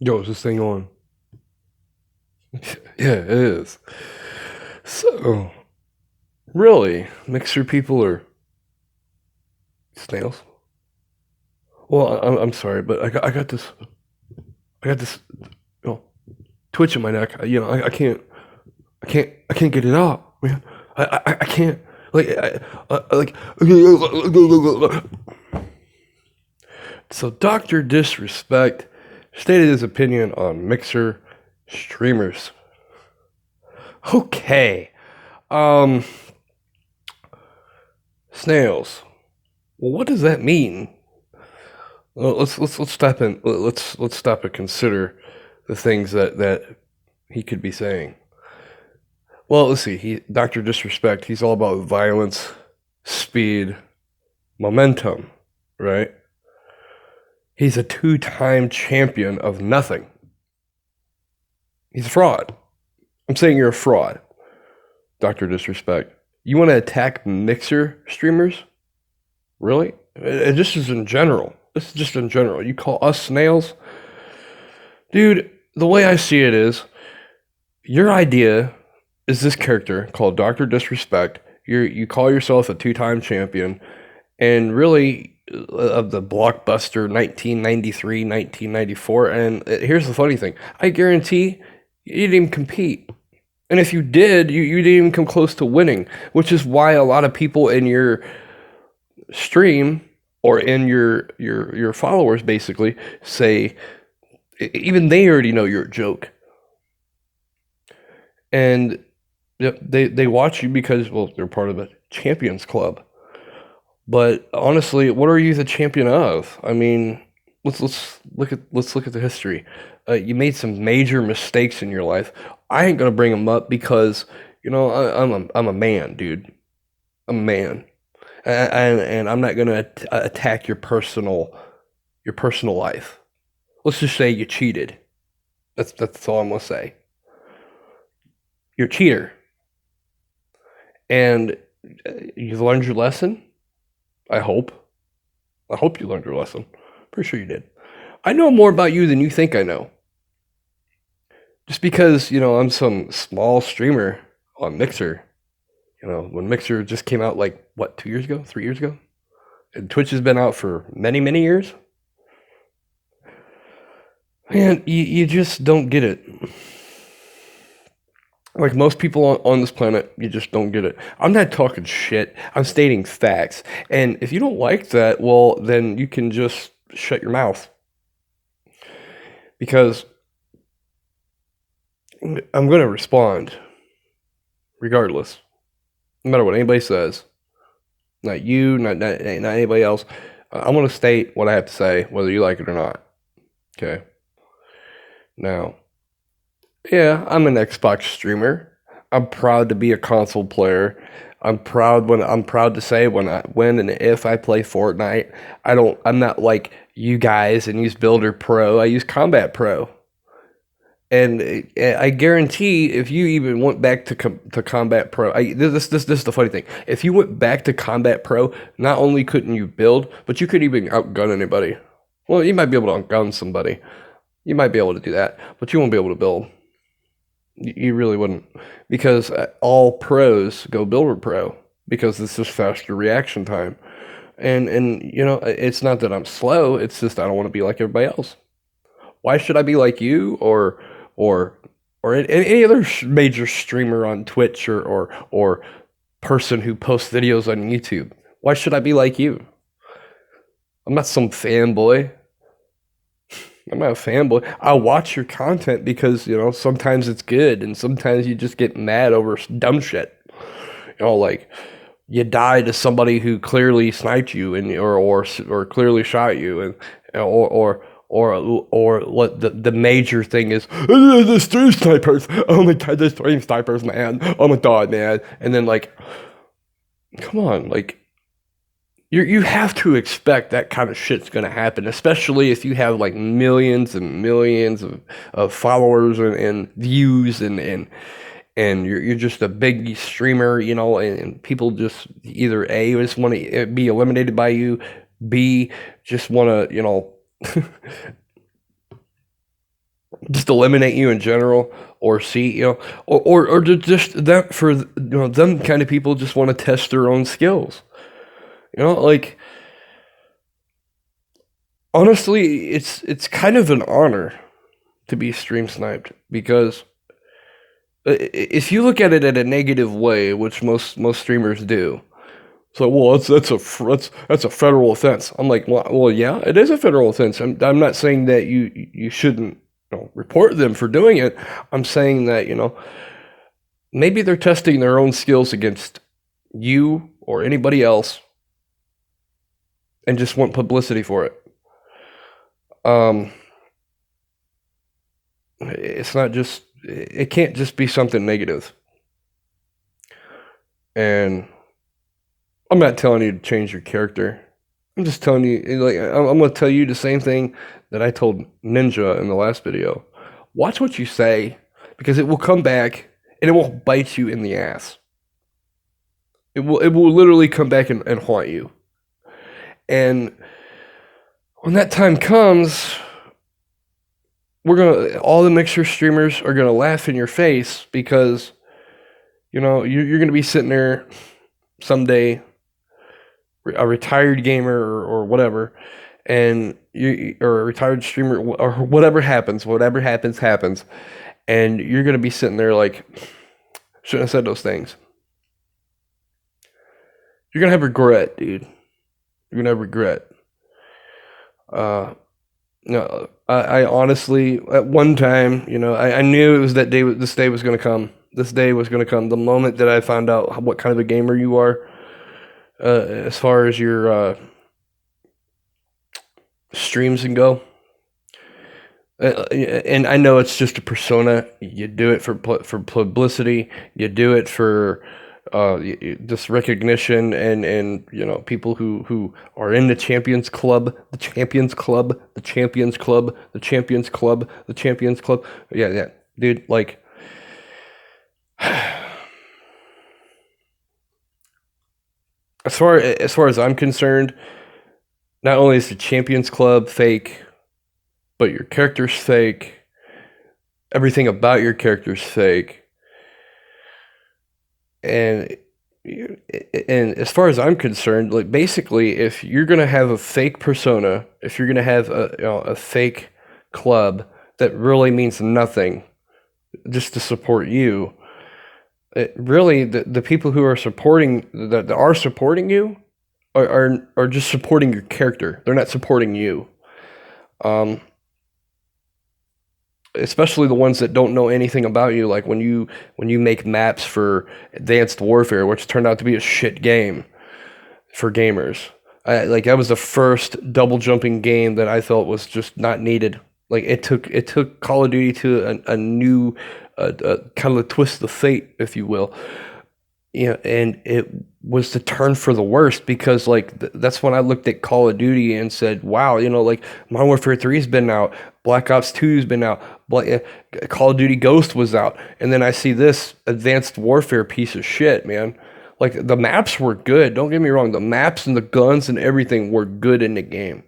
Yo, is this thing on? Yeah, it is. So, really, mixer people are snails? Well, I'm sorry, but I got this, twitch in my neck. I can't get it out, man. I can't. Like, like. So, Doctor Disrespect stated his opinion on mixer streamers. Okay. Um, snails. Well, what does that mean? Well, let's stop and let's stop and consider the things that he could be saying. Well, let's see. Doctor Disrespect. He's all about violence, speed, momentum, right? He's a two-time champion of nothing. He's a fraud. I'm saying you're a fraud, Doctor Disrespect. You want to attack mixer streamers? Really? And this is in general. This is just in general. You call us snails? Dude, the way I see it is your idea is this character called Doctor Disrespect. You call yourself a two-time champion, and really of the blockbuster 1993, 1994. And here's the funny thing: I guarantee you didn't even compete. And if you did, you didn't even come close to winning, which is why a lot of people in your stream or in your followers basically say even they already know you're a joke. And they watch you because, well, they're part of a champions club. But honestly, what are you the champion of? I mean, let's look at the history. You made some major mistakes in your life. I ain't gonna bring them up because I'm a man, dude. I'm a man, and I'm not gonna attack your personal life. Let's just say you cheated. That's all I'm gonna say. You're a cheater, and you've learned your lesson. I hope. I hope you learned your lesson. Pretty sure you did. I know more about you than you think I know. Just because, I'm some small streamer on Mixer, when Mixer just came out like, what, 2 years ago? 3 years ago? And Twitch has been out for many, many years. Man, you just don't get it. Like most people on this planet, you just don't get it. I'm not talking shit. I'm stating facts. And if you don't like that, well, then you can just shut your mouth. Because I'm going to respond regardless. No matter what anybody says. Not you, not anybody else. I'm going to state what I have to say, whether you like it or not. Okay? Now, yeah, I'm an Xbox streamer. I'm proud to be a console player. I'm proud to say when and if I play Fortnite, I'm not like you guys and use Builder Pro. I use Combat Pro. And I guarantee if you even went back to Combat Pro, this is the funny thing. If you went back to Combat Pro, not only couldn't you build, but you couldn't even outgun anybody. Well, you might be able to outgun somebody. You might be able to do that, but you won't be able to build. You really wouldn't, because all pros go Builder Pro because it's just faster reaction time. And it's not that I'm slow. It's just I don't want to be like everybody else. Why should I be like you or or any other major streamer on Twitch or person who posts videos on YouTube? Why should I be like you? I'm not some fanboy. I'm not a fanboy. I watch your content because, sometimes it's good and sometimes you just get mad over dumb shit. Like you die to somebody who clearly sniped you and or clearly shot you and or what the major thing is the stream snipers. Oh my god, the stream snipers, man. Oh my god, man. And then like come on, like you have to expect that kind of shit's gonna happen, especially if you have like millions and millions of followers and views and you're just a big streamer, and people just either A just want to be eliminated by you, B just want to, just eliminate you in general, or see, or just that for, them kind of people just want to test their own skills. Like, honestly, it's kind of an honor to be stream sniped, because if you look at it in a negative way, which most streamers do, it's like, well, that's a federal offense. I'm like, well, yeah, it is a federal offense. I'm not saying that you shouldn't, report them for doing it. I'm saying that, maybe they're testing their own skills against you or anybody else, and just want publicity for it. It's not just, it can't just be something negative. And I'm not telling you to change your character. I'm just telling you, like, I'm going to tell you the same thing that I told Ninja in the last video. Watch what you say, because it will come back and it will bite you in the ass. It will literally come back and haunt you. And when that time comes, all the mixer streamers are gonna laugh in your face, because you're gonna be sitting there someday, a retired gamer or whatever, and or a retired streamer, or whatever happens, and you're gonna be sitting there like, shouldn't have said those things. You're gonna have regret, dude. You're gonna have regret. No, I honestly, at one time, I knew it was that day. This day was gonna come. This day was gonna come. The moment that I found out what kind of a gamer you are, as far as your streams and go. And I know it's just a persona. You do it for publicity. You do it for just recognition, and people who are in the Champions Club, the Champions Club, the Champions Club, the Champions Club, the Champions Club. Yeah, dude. Like, as far as I'm concerned, not only is the Champions Club fake, but your character's fake. Everything about your character's fake. And as far as I'm concerned, like, basically, if you're gonna have a fake persona, if you're gonna have a fake club that really means nothing, just to support you, really the people who are supporting you are just supporting your character. They're not supporting you. Especially the ones that don't know anything about you, like when you make maps for Advanced Warfare, which turned out to be a shit game for gamers. That was the first double jumping game that I felt was just not needed. Like, it took Call of Duty to a new kind of a twist of fate, if you will. And it was the turn for the worst, because that's when I looked at Call of Duty and said, wow, like, Modern Warfare 3 has been out, Black Ops 2 has been out, Call of Duty Ghost was out, and then I see this Advanced Warfare piece of shit, man. Like, the maps were good, don't get me wrong, the maps and the guns and everything were good in the game.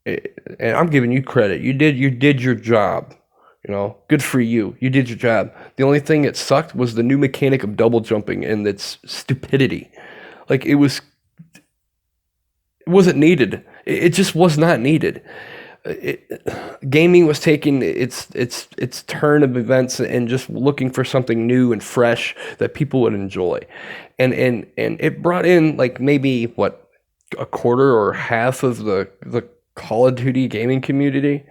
And I'm giving you credit. You did your job. Good for you. You did your job. The only thing that sucked was the new mechanic of double jumping and its stupidity. Like, it wasn't needed. It just was not needed. Gaming was taking its turn of events and just looking for something new and fresh that people would enjoy. And it brought in, like, maybe a quarter or half of the Call of Duty gaming community.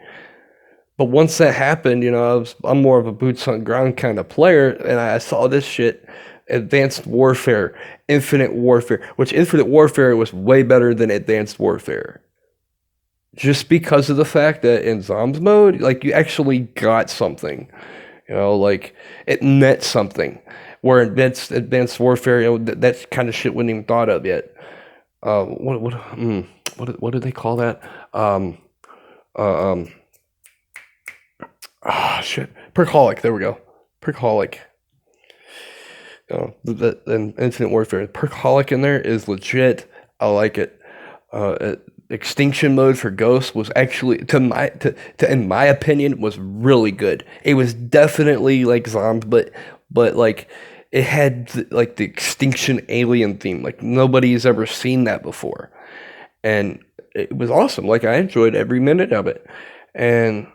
But once that happened, I'm more of a boots on ground kind of player, and I saw this shit, Advanced Warfare, Infinite Warfare, which Infinite Warfare was way better than Advanced Warfare. Just because of the fact that in Zombs mode, like, you actually got something, like, it meant something. Where Advanced Warfare, that kind of shit wasn't even thought of yet. What did they call that? Shit. Perkaholic. There we go. Perkaholic. The Infinite Warfare. Perkaholic in there is legit. I like it. extinction mode for ghosts was actually in my opinion was really good. It was definitely like zombies, but like it had like the extinction alien theme. Like nobody's ever seen that before. And it was awesome. Like I enjoyed every minute of it. And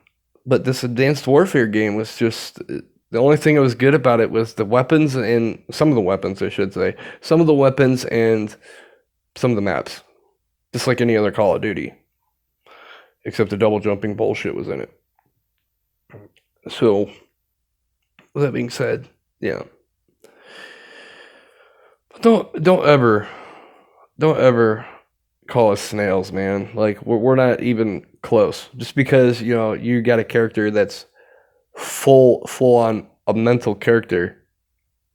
but this Advanced Warfare game was just the only thing that was good about it was the weapons and some of the weapons, I should say. Some of the weapons and some of the maps. Just like any other Call of Duty. Except the double jumping bullshit was in it. So with that being said, yeah. Don't ever call us snails, man. Like we're not even close. Just because, you got a character that's full on a mental character.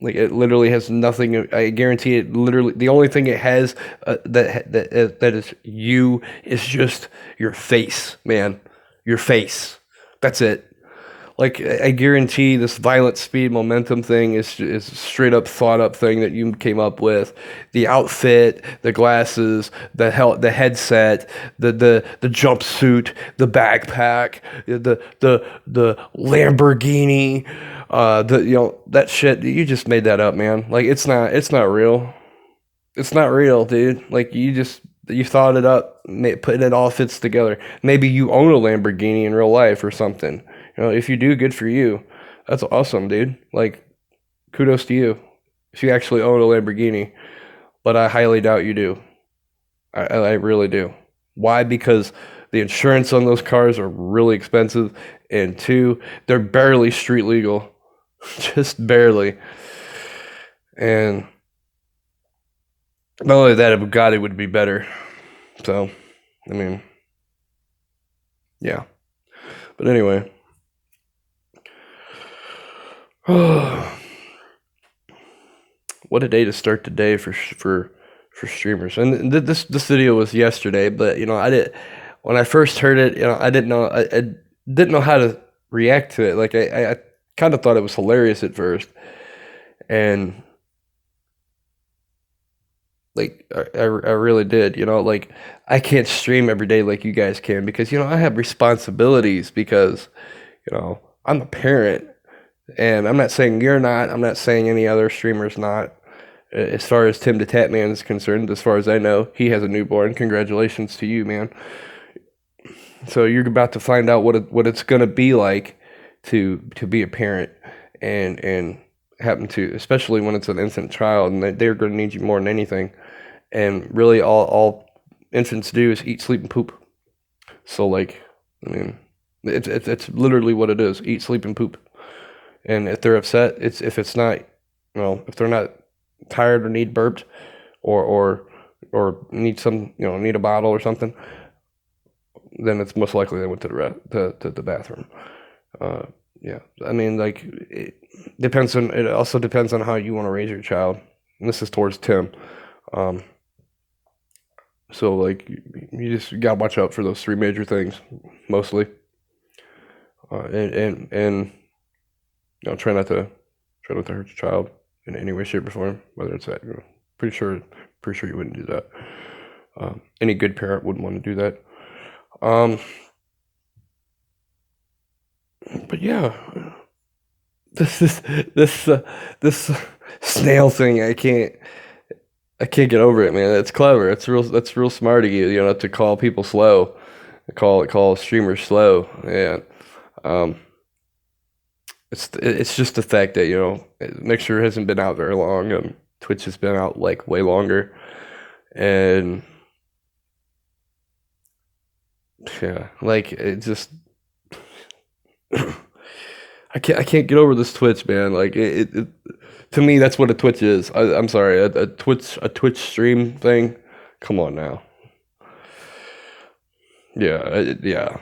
Like it literally has nothing. I guarantee it. Literally, the only thing it has that is you is just your face, man. Your face. That's it. Like I guarantee this violent speed momentum thing is straight up thought up thing that you came up with. The outfit, the glasses, the headset, the jumpsuit, the backpack, the Lamborghini, that shit. You just made that up, man. Like it's not real. It's not real, dude. Like you thought it up, put it all fits together. Maybe you own a Lamborghini in real life or something. If you do, good for you. That's awesome, dude. Like, kudos to you if you actually own a Lamborghini. But I highly doubt you do. I really do. Why? Because the insurance on those cars are really expensive, and two, they're barely street legal, just barely. And not only that, a Bugatti would be better. So, I mean, yeah. But anyway. What a day to start the day for streamers. And this video was yesterday, but when I first heard it, I didn't know I didn't know how to react to it. Like I kind of thought it was hilarious at first, and like I really did. Like I can't stream every day like you guys can because I have responsibilities because I'm a parent. And I'm not saying you're not. I'm not saying any other streamer's not. As far as Tim the Tatman is concerned, as far as I know, he has a newborn. Congratulations to you, man. So you're about to find out what it's gonna be like to be a parent and happen to, especially when it's an infant child, and they're gonna need you more than anything. And really, all infants do is eat, sleep, and poop. So like, I mean, it's literally what it is: eat, sleep, and poop. And if they're upset, if they're not tired or need burped or need need a bottle or something, then it's most likely they went to the bathroom. Yeah, I mean, like it also depends on how you want to raise your child. And this is towards Tim. So like you just gotta watch out for those three major things mostly. And try not to hurt your child in any way, shape, or form. Whether it's that, pretty sure you wouldn't do that. Any good parent wouldn't want to do that. But yeah, this snail thing, I can't get over it, man. It's clever. That's real smart of you, to call people slow, call streamers slow. Yeah. It's just the fact that Mixer hasn't been out very long, and Twitch has been out like way longer, and yeah, like it just I can't get over this Twitch, man. Like it to me, that's what a Twitch is. I'm sorry, a Twitch stream thing. Come on now. Yeah, yeah.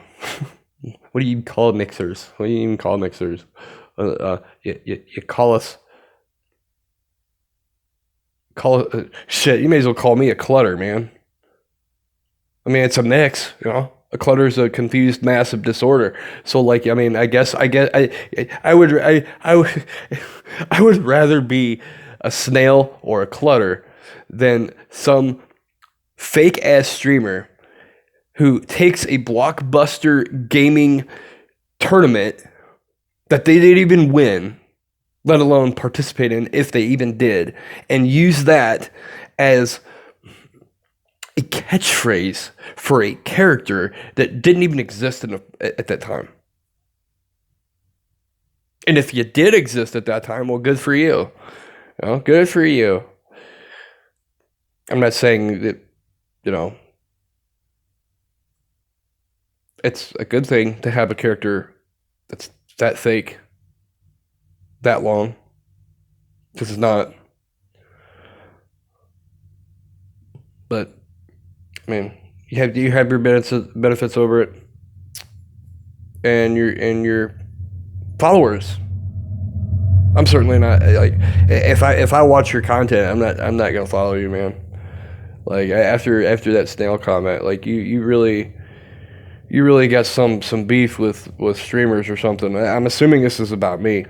What do you call mixers? What do you even call mixers? You call shit. You may as well call me a clutter, man. I mean, it's a mix, A clutter is a confused mass of disorder. So, like, I mean, I would I would rather be a snail or a clutter than some fake ass streamer who takes a blockbuster gaming tournament that they didn't even win, let alone participate in, if they even did, and use that as a catchphrase for a character that didn't even exist at that time. And if you did exist at that time, well, good for you. Well, good for you. I'm not saying that, you know, it's a good thing to have a character that's that fake, that long. Because it's not. But I mean, you have your benefits over it, and your followers. I'm certainly not like if I watch your content, I'm not gonna follow you, man. Like after that snail comment, like you really got some beef with streamers or something. I'm assuming this is about me.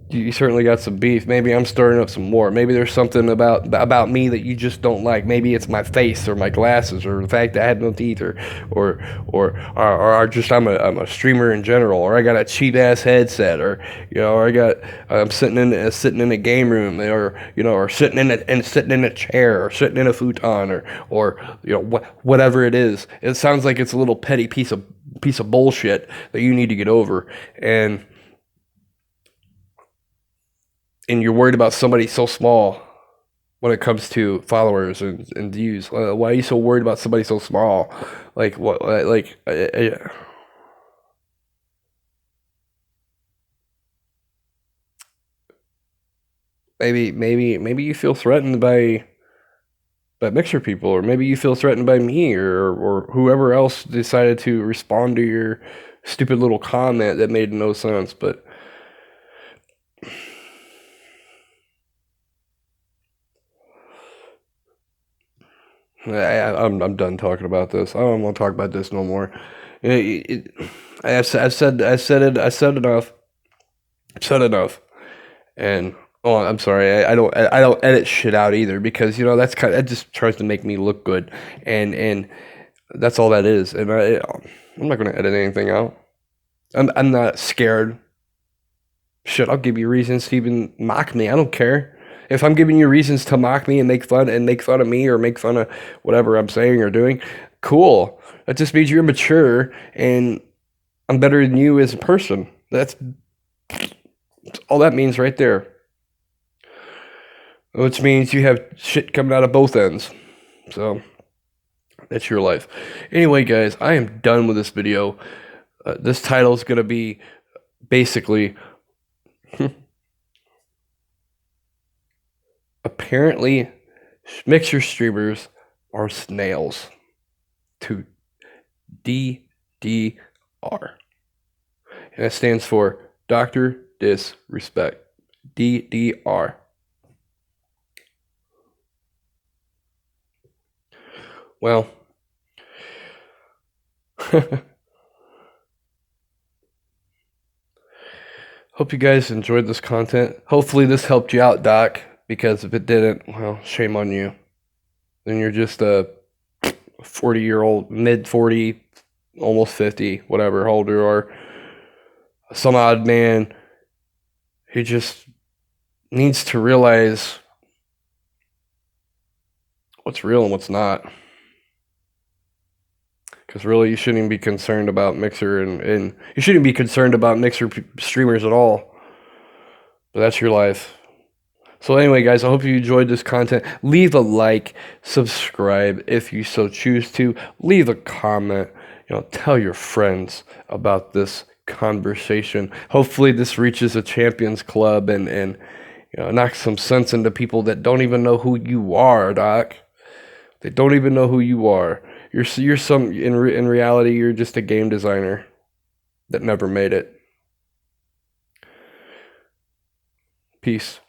You certainly got some beef. Maybe I'm stirring up some more. Maybe there's something about me that you just don't like. Maybe it's my face or my glasses or the fact that I have no teeth or just I'm a streamer in general, or I got a cheap ass headset, or or I'm sitting in a game room, or sitting in a chair, or sitting in a futon, or whatever it is. It sounds like it's a little petty piece of bullshit that you need to get over, and you're worried about somebody so small when it comes to followers and views. Why are you so worried about somebody so small? Like what? Like maybe you feel threatened by Mixer people, or maybe you feel threatened by me, or whoever else decided to respond to your stupid little comment that made no sense, but. I'm done talking about this. I don't want to talk about this no more. I said enough. I've said enough. And oh, I'm sorry. I don't edit shit out either, because that just tries to make me look good, and that's all that is. And I'm not going to edit anything out. I'm not scared. Shit, I'll give you reasons to even mock me. I don't care. If I'm giving you reasons to mock me and make fun of me, or make fun of whatever I'm saying or doing, cool. That just means you're mature and I'm better than you as a person. That's all that means right there. Which means you have shit coming out of both ends. So that's your life. Anyway, guys, I am done with this video. This title is going to be basically apparently mixer streamers are snails. To DDR. And that stands for Dr. Disrespect. DDR. Well, hope you guys enjoyed this content. Hopefully this helped you out, Doc, because if it didn't, well, shame on you. Then you're just a 40-year-old, mid-40, almost 50, whatever, how old you are, some odd man who just needs to realize what's real and what's not. Because really, you shouldn't even be concerned about Mixer, and you shouldn't be concerned about Mixer streamers at all. But that's your life. So anyway, guys, I hope you enjoyed this content. Leave a like, subscribe if you so choose to. Leave a comment. Tell your friends about this conversation. Hopefully, this reaches a champions club and knocks some sense into people that don't even know who you are, Doc. They don't even know who you are. You're some in reality, you're just a game designer that never made it. Peace.